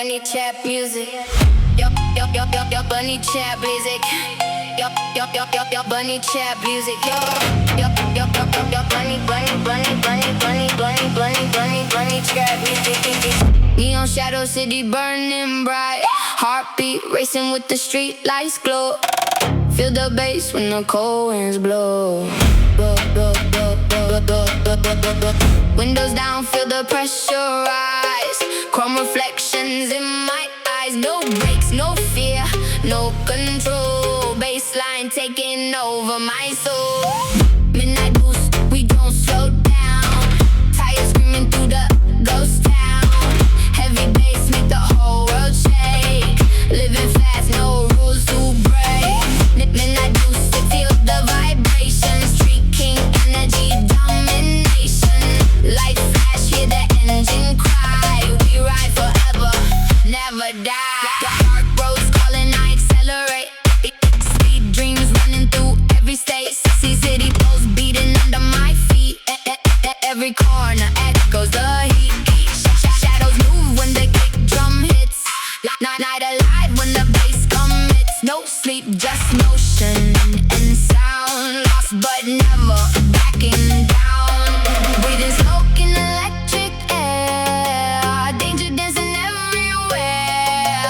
bunny trap music. Yo, bunny trap music. Yo, bunny trap music. Yo, bunny trap music. Neon shadow city burning bright. Heartbeat racing with the street lights glow. Feel the bass when the cold winds blow. Windows down, feel the pressure rise. Chrome reflections in my eyes. No brakes, no fear, no control. Bassline taking over my soul. Midnight boost, we don't slow down. Tires screaming through the ghost town. Heavy bass make the whole world shake. Living fast, no rules to break. Midnight boost, feel the vibration. Street king energy domination. Light flash, hear the engine cry. We ride forever, never die. The dark roads calling, I accelerate. Speed dreams running through every state. See city pulse beating under my feet. Every corner echoes the heat. Shadows move when the kick drum hits. Night alive when the bass commits. No sleep, just motion and sound. Lost but never backing down. Breathing smoke in electric air. Danger dancing everywhere.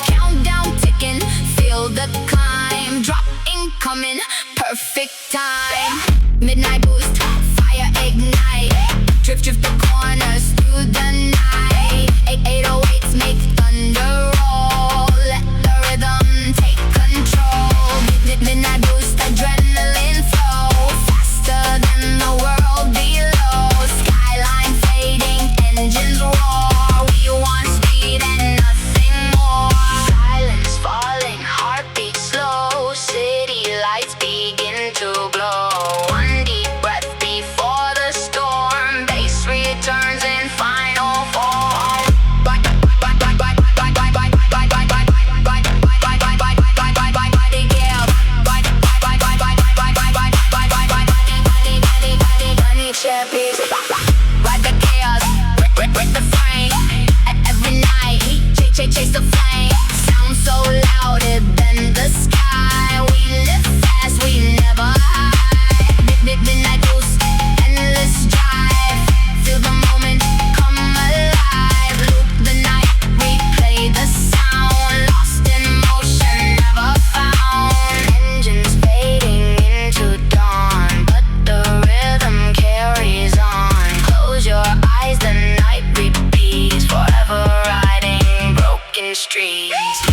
Countdown ticking, feel the climb. Drop incoming, perfect time. Midnight boost, fire ignite. Drift the corners through the night. 808s make thunder roll. Let the rhythm take control. Midnight boost, adrenaline flow. Faster than the world below. Skyline fading, engines roar. We want speed and nothing more. Silence falling, heartbeat slow. City lights begin to glow. One deep breath before the storm. Bass returns in final form. Ride the chaos, break the frame. Every night, chase the flame. Sound so loud it bend the sky. We live fast, we never hide. Midnight boost, endless drive. Feel the moment come alive. Loop the night, replay the sound. Lost in motion, never found. Engines fading into dawn, but the rhythm carries on. Close your eyes, the night repeats. Forever riding broken streets.